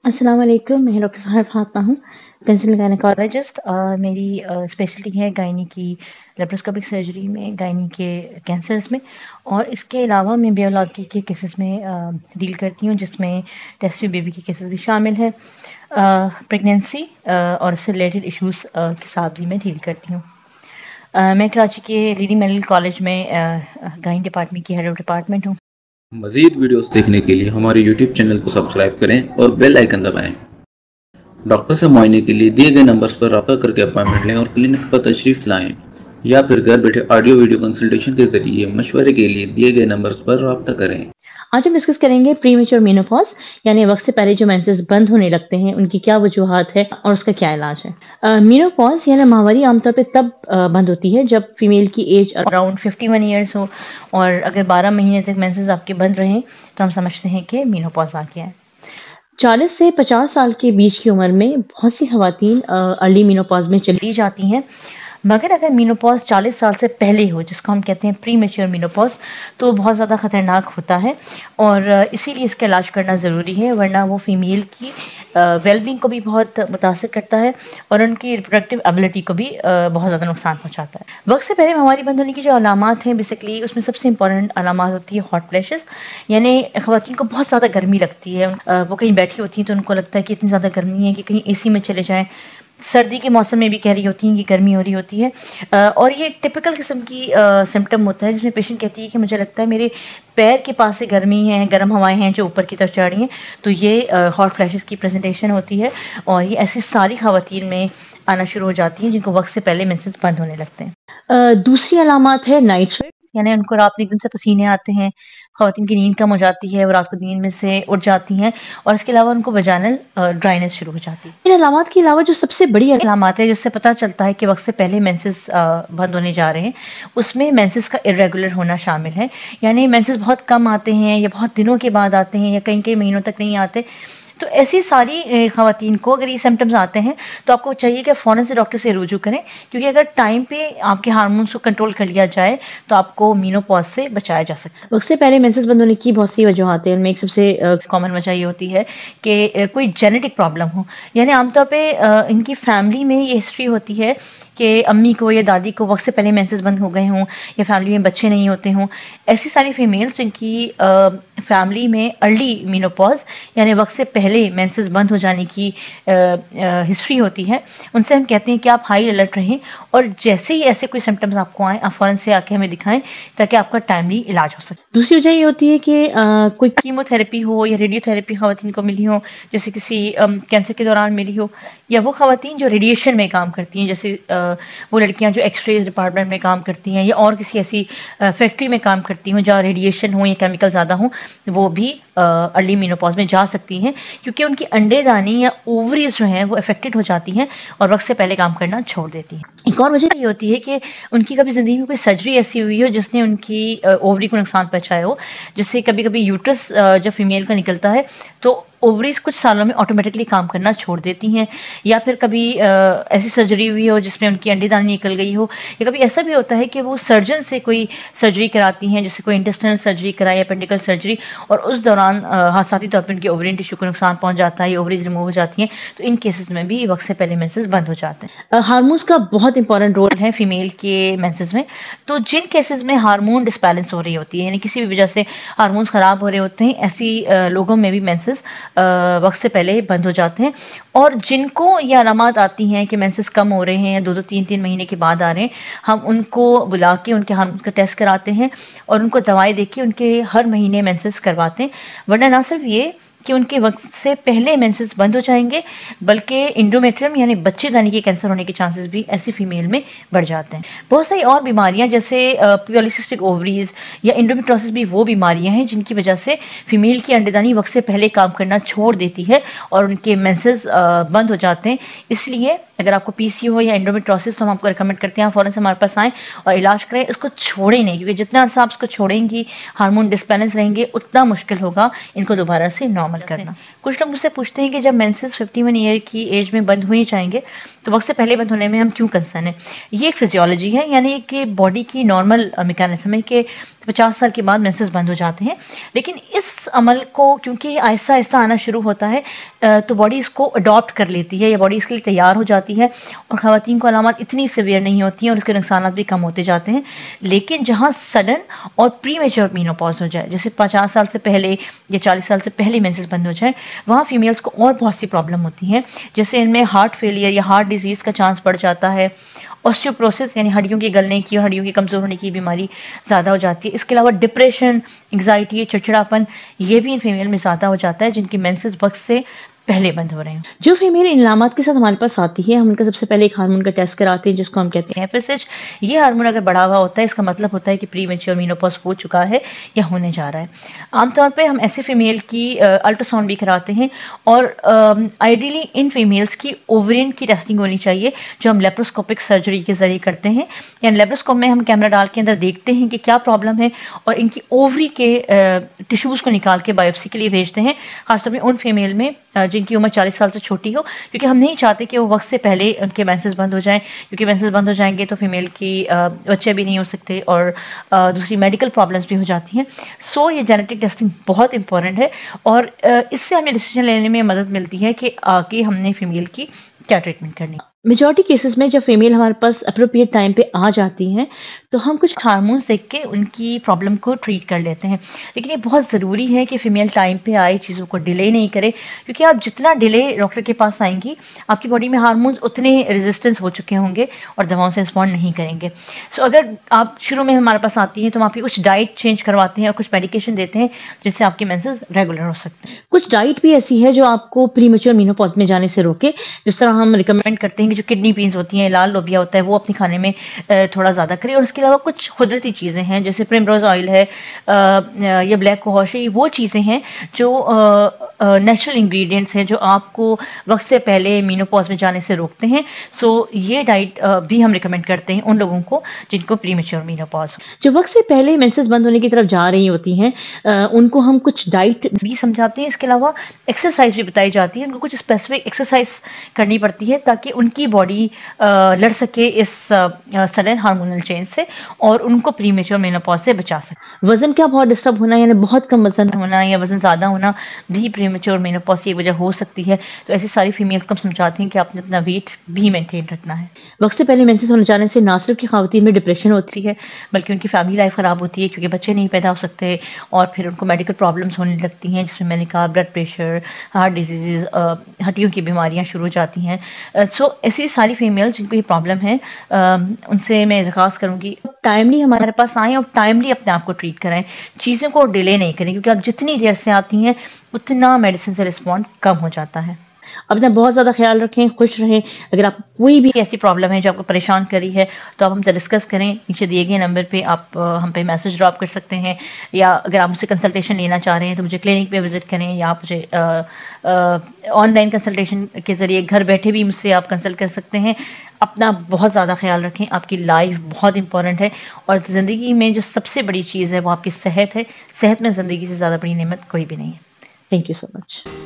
अस्सलाम वालेकुम, मैं डॉक्टर सहर फातमा हूँ, कंसल्टेंट गायनेकोलॉजिस्ट। मेरी स्पेशलिटी है गायनी की लेप्रोस्कोपिक सर्जरी में, गायनी के कैंसर्स में, और इसके अलावा मैं बायोलॉजी के केसेस में डील करती हूँ, जिसमें टेस्ट ट्यूब बेबी के केसेस भी शामिल है। प्रेगनेंसी और इससे रिलेटेड इश्यूज़ के साथ भी मैं डील करती हूँ। मैं कराची के लीडिंग मेडिकल कॉलेज में गायनी डिपार्टमेंट की हेड ऑफ डिपार्टमेंट हूँ। मज़ीद वीडियोस देखने के लिए हमारे यूट्यूब चैनल को सब्सक्राइब करें और बेल आइकन दबाएं। डॉक्टर से मुआयने के लिए दिए गए नंबर्स पर रब्ता करके अपॉइंटमेंट लें और क्लिनिक पर तशरीफ़ लाएं, या फिर घर बैठे ऑडियो वीडियो कंसल्टेशन के ज़रिए मशवरे के लिए दिए गए नंबर्स पर रब्ता करें। आज हम डिस्कस करेंगे प्रीमेच्योर मेनोपॉज, यानी वक्त से पहले जो मेंसेस बंद होने लगते हैं, उनकी क्या वजूहात है और उसका क्या इलाज है। मेनोपॉज यानी माहवारी आमतौर पे तब बंद होती है जब फीमेल की एज अराउंड 51 ईयर्स हो, और अगर 12 महीने तक मेंसेस आपके बंद रहें तो हम समझते हैं कि मेनोपॉज आ गया है। 40 से 50 साल के बीच की उम्र में बहुत सी खवातीन अर्ली मेनोपॉज में चली जाती हैं, मगर अगर मेनोपॉज 40 साल से पहले हो, जिसको हम कहते हैं प्री मेच्योर मेनोपॉज, तो बहुत ज़्यादा ख़तरनाक होता है और इसीलिए इसका इलाज करना ज़रूरी है, वरना वो फीमेल की वेलबींग को भी बहुत मुतासर करता है और उनकी रिप्रोडक्टिव एबिलिटी को भी बहुत ज़्यादा नुकसान पहुँचाता है। वक्त से पहले हमारी बंद होने की जो अलामात हैं, बेसिकली उसमें सबसे इंपॉर्टेंट अलामात होती है हॉट फ्लैशेस, यानी ख़वातीन को बहुत ज़्यादा गर्मी लगती है। वो कहीं बैठी होती हैं तो उनको लगता है कि इतनी ज़्यादा गर्मी है कि कहीं एसी में चले जाएं। सर्दी के मौसम में भी कह रही होती हैं कि गर्मी हो रही होती है, और ये टिपिकल किस्म की सिम्टम होता है, जिसमें पेशेंट कहती है कि मुझे लगता है मेरे पैर के पास से गर्मी है, गर्म हवाएं हैं जो ऊपर की तरफ चढ़ रही हैं। तो ये हॉट फ्लैशेस की प्रेजेंटेशन होती है, और ये ऐसी सारी खवातीन में आना शुरू हो जाती हैं जिनको वक्त से पहले मेंसेस बंद होने लगते हैं। दूसरी अलामत है नाइट स्वेट, यानी उनको रात में एकदम से पसीने आते हैं, खवातीन की नींद कम हो जाती है, वो रात को नींद में से उठ जाती हैं, और इसके अलावा उनको वजाइनल ड्राइनेस शुरू हो जाती है। इन अलामात के अलावा जो सबसे बड़ी अलामत है जिससे पता चलता है कि वक्त से पहले मेंसेस बंद होने जा रहे हैं, उसमें मेंसेस का इरेगुलर होना शामिल है, यानी मेंसेस बहुत कम आते हैं या बहुत दिनों के बाद आते हैं या कई कई महीनों तक नहीं आते। तो ऐसी सारी खवातीन को अगर ये सिम्टम्स आते हैं तो आपको चाहिए कि फ़ौरन से डॉक्टर से रुजू करें, क्योंकि अगर टाइम पे आपके हार्मोन्स को कंट्रोल कर लिया जाए तो आपको मेनोपॉज से बचाया जा सकता है। वक्त से पहले मेंसेस बंद होने की बहुत सी वजूहत हैं, उनमें एक सबसे कॉमन वजह ये होती है कि कोई जेनेटिक प्रॉब्लम हो, यानी आमतौर पे इनकी फैमिली में ये हिस्ट्री होती है कि अम्मी को या दादी को वक्त से पहले मेंसेस बंद हो गए हों, या फैमिली में बच्चे नहीं होते हों। ऐसी सारी फीमेल्स जिनकी फैमिली में अर्ली मेनोपॉज यानी वक्त से पहले मेंसेस बंद हो जाने की हिस्ट्री होती है, उनसे हम कहते हैं कि आप हाई अलर्ट रहें, और जैसे ही ऐसे कोई सिम्टम्स आपको आएँ आप फ़ौरन से आके हमें दिखाएं ताकि आपका टाइमली इलाज हो सके। दूसरी वजह ये होती है कि कोई कीमोथेरेपी हो या रेडियोथेरेपी खवातीन को मिली हो, जैसे किसी कैंसर के दौरान मिली हो, या वो खवातीन जो रेडिएशन में काम करती हैं, जैसे वो लड़कियां जो एक्सरेज डिपार्टमेंट में काम करती हैं या और किसी ऐसी फैक्ट्री में काम करती हों जहाँ रेडिएशन हो या केमिकल ज़्यादा हो, वो भी अर्ली मेनोपॉज में जा सकती हैं, क्योंकि उनकी अंडेदानी या ओवरीज जो हैं वो अफेक्टेड हो जाती हैं और वक्त से पहले काम करना छोड़ देती हैं। एक और वजह ये होती है कि उनकी कभी ज़िंदगी में कोई सर्जरी ऐसी हुई हो जिसने उनकी ओवरी को नुकसान पहुँचाया हो, जिससे कभी कभी यूट्रस जब फीमेल का निकलता है तो ओवरीज कुछ सालों में ऑटोमेटिकली काम करना छोड़ देती हैं, या फिर कभी ऐसी सर्जरी हुई हो जिसमें उनकी अंडेदानी निकल गई हो, या कभी ऐसा भी होता है कि वो सर्जन से कोई सर्जरी कराती हैं, जैसे कोई इंटेस्टाइनल सर्जरी कराई, अपेंडिकल सर्जरी, और उस दौरान हादसाती तौर पर उनके ओवरियन टिश्यू को नुकसान पहुंच जाता है या ओवरीज रिमूव हो जाती हैं, तो इन केसेस में भी वक्त से पहले मेंसेस बंद हो जाते हैं। हार्मोन्स का बहुत इंपॉर्टेंट रोल है फीमेल के मेंसेस में। तो जिन केसेस में हार्मोन डिस्बैलेंस हो रही होती है, यानी किसी भी वजह से हार्मोन्स खराब हो रहे होते हैं, ऐसी लोगों में भी मेंसेस वक्त से पहले बंद हो जाते हैं। और जिनको ये अलामात आती हैं कि मेंसेस कम हो रहे हैं या 2-2 3-3 महीने के बाद आ रहे हैं, हम उनको बुला के उनके हार्मोन का टेस्ट कराते हैं और उनको दवाई दे के उनके हर महीने मेंसेस करवाते हैं, वरना ना सिर्फ ये कि उनके वक्त से पहले मेंसेस बंद हो जाएंगे, बल्कि इंडोमेट्रियम यानी बच्चेदानी के कैंसर होने के चांसेस भी ऐसी फीमेल में बढ़ जाते हैं। बहुत सारी और बीमारियां जैसे पॉलीसिस्टिक ओवरीज या इंडोमेट्रोसिस भी वो बीमारियां हैं जिनकी वजह से फीमेल की अंडेदानी वक्त से पहले काम करना छोड़ देती है और उनके मेंसेस बंद हो जाते हैं। इसलिए अगर आपको पीसीओ हो या एंडोमेट्रोसिस तो हम आपको रिकमेंड करते हैं फ़ौरन से हमारे पास आएँ और इलाज करें, इसको छोड़ें नहीं, क्योंकि जितना अर्सा आप इसको छोड़ेंगी, हार्मोन डिस्बैलेंस रहेंगे, उतना मुश्किल होगा इनको दोबारा से नॉर्मल करना। कुछ लोग मुझसे पूछते हैं कि जब मेंसेस 51 ईयर की एज में बंद हो ही जाएंगे तो वक्त से पहले बंद होने में हम क्यों कंसर्न है। ये एक फिजियोलॉजी है, यानी कि बॉडी की नॉर्मल मैकेनिज्म है कि 50 साल के बाद मेंसेस बंद हो जाते हैं, लेकिन इस अमल को क्योंकि आहिस्ता आहिस्ता आना शुरू होता है, تو باڈی اس کو اڈاپٹ کر لیتی ہے یا باڈی اس کے لیے تیار ہو جاتی ہے اور خواتین کو علامات اتنی سیویئر نہیں ہوتی ہیں اور اس کے نقصانات بھی کم ہوتے جاتے ہیں. لیکن جہاں سڈن اور پری میچور مینوپاز ہو جائے، جیسے 50 سال سے پہلے یا 40 سال سے پہلے مینسز بند ہو جائے، وہاں فیمیلز کو اور بہت سی پرابلم ہوتی ہیں، جیسے ان میں ہارٹ فیلئر یا ہارٹ ڈیزیز کا چانس بڑھ جاتا ہے، آسٹیوپروسس یعنی ہڈیوں کے گلنے کی اور ہڈیوں کی کمزور ہونے کی بیماری زیادہ ہو جاتی ہے. اس کے علاوہ ڈپریشن، انگزائٹی، چڑچڑاپن یہ بھی ان فیمیل میں زیادہ ہو جاتا ہے جن کی مینسز وقت سے پہلے بند ہو رہے ہیں. جو فیمیل ان علامات کے ساتھ ہمارے پاس آتی ہے، ہم ان کا سب سے پہلے ایک ہارمون کا ٹیسٹ کراتے ہیں جس کو ہم کہتے ہیں FSH. یہ ہارمون اگر بڑھا ہوا ہوتا ہے اس کا مطلب ہوتا ہے کہ پری میچور مینوپاز ہو چکا ہے یا ہونے جا رہا ہے. عام طور پہ ہم ایسے فیمیل کی الٹرا ساؤنڈ بھی کراتے ہیں اور آئیڈیلی ان فیمیلز کی اوورین کی ٹیسٹنگ ہونی چاہیے جو ہم لیپروسکوپک سرجری کے ذریعے کرتے ہیں. یعنی لیپروسکوپ میں ہم کیمرہ ڈال کے اندر دیکھتے ہیں کہ کیا پرابلم ہے اور ان کی اووری کے ٹیشوز کو نکال کے بایوپسی کے لیے بھیجتے ہیں، خاص طور پہ ان فیمیل میں جن کی عمر 40 سال سے چھوٹی ہو، کیونکہ ہم نہیں چاہتے کہ وہ وقت سے پہلے ان کے مینسز بند ہو جائیں، کیونکہ مینسز بند ہو جائیں گے تو فیمیل کی بچے بھی نہیں ہو سکتے اور دوسری میڈیکل پرابلمس بھی ہو جاتی ہیں. سو یہ جینیٹک ٹیسٹنگ بہت امپورٹنٹ ہے اور اس سے ہمیں ڈیسیجن لینے میں مدد ملتی ہے کہ آگے ہم نے فیمیل کی کیا ٹریٹمنٹ کرنی. میجورٹی کیسز میں جب فیمیل ہمارے پاس اپروپریٹ ٹائم پہ آ جاتی ہیں تو ہم کچھ ہارمونس دیکھ کے ان کی پرابلم کو ٹریٹ کر لیتے ہیں. لیکن یہ بہت ضروری ہے کہ فیمیل ٹائم پہ آئے، چیزوں کو ڈیلے نہیں کرے، کیونکہ آپ جتنا ڈیلے ڈاکٹر کے پاس آئیں گی آپ کی باڈی میں ہارمونس اتنے ریزسٹنس ہو چکے ہوں گے اور دواؤں سے رسپونڈ نہیں کریں گے. سو اگر آپ شروع میں ہمارے پاس آتی ہیں تو ہم آپ کی کچھ ڈائٹ چینج کرواتے ہیں اور کچھ میڈیکیشن دیتے ہیں جس سے آپ کے مینسز ریگولر ہو سکتے ہیں. کچھ ڈائٹ بھی ایسی ہے جو آپ کو پری میچور مینوپاز میں جانے سے روکے. جس طرح ہم ریکمینڈ کرتے ہیں کہ جو کڈنی بینز ہوتی ہیں، لال لوبیا ہوتا ہے، وہ اپنے کھانے میں تھوڑا زیادہ کرے. اور اس کے علاوہ کچھ قدرتی چیزیں ہیں جیسے پرمروز آئل ہے یا بلیک کوہوش ہے، وہ چیزیں ہیں جو نیچرل انگریڈینٹس ہیں جو آپ کو وقت سے پہلے مینوپاز میں جانے سے روکتے ہیں. سو یہ ڈائٹ بھی ہم ریکمینڈ کرتے ہیں ان لوگوں کو جن کو پری میچور مینوپاز ہو. جو وقت سے پہلے مینسز بند ہونے کی طرف جا رہی ہوتی ہیں ان کو ہم کچھ ڈائٹ بھی سمجھاتے ہیں. اس کے علاوہ ایکسرسائز بھی بتائی جاتی ہے. ان کو کچھ اسپیسیفک ایکسرسائز کرنی پڑتی ہے تاکہ ان کی باڈی لڑ سکے اس سڈن ہارمونل چینج سے اور ان کو پری میچور مینوپاز سے بچا سکے. وزن کا بہت ڈسٹرب ہونا یعنی بہت کم وزن ہونا یا وزن زیادہ ہونا بھی پری میچور مینوپاز کی وجہ ہو سکتی ہے. تو ایسی ساری فیمیلز کو ہم سمجھاتے ہیں کہ آپ نے اپنا ویٹ بھی مینٹین رکھنا ہے. وقت سے پہلے مینسز ہونے جانے سے نہ صرف کی خواتین میں ڈپریشن ہوتی ہے بلکہ ان کی فیملی لائف خراب ہوتی ہے کیونکہ بچے نہیں پیدا ہو سکتے اور پھر ان کو میڈیکل پرابلمس ہونے لگتی ہیں جس میں نے کہا بلڈ پریشر، ہارٹ ڈیزیز، ہڈیوں کی بیماریاں شروع ہو جاتی ہیں. سو ایسی ساری فیمیلز جن کو یہ پرابلم ہے ان سے میں درخواست کروں گی ٹائملی ہمارے پاس آئیں اور ٹائملی اپنے آپ کو ٹریٹ کریں، چیزوں کو ڈیلے نہیں کریں کیونکہ آپ جتنی دیر سے آتی ہیں اتنا میڈیسن سے رسپونڈ کم ہو جاتا ہے. اپنا بہت زیادہ خیال رکھیں، خوش رہیں. اگر آپ کوئی بھی ایسی پرابلم ہے جو آپ کو پریشان کری ہے تو آپ ہم سے ڈسکس کریں. نیچے دیے گئے نمبر پہ آپ ہم پہ میسج ڈراپ کر سکتے ہیں یا اگر آپ مجھ سے کنسلٹیشن لینا چاہ رہے ہیں تو مجھے کلینک پہ وزٹ کریں یا آپ مجھے آن لائن کنسلٹیشن کے ذریعے گھر بیٹھے بھی مجھ سے آپ کنسلٹ کر سکتے ہیں. اپنا بہت زیادہ خیال رکھیں. آپ کی لائف بہت امپورٹنٹ ہے اور زندگی میں جو سب سے بڑی چیز ہے وہ آپ کی صحت ہے. صحت میں زندگی سے زیادہ بڑی نعمت کوئی بھی نہیں ہے. Thank you so much.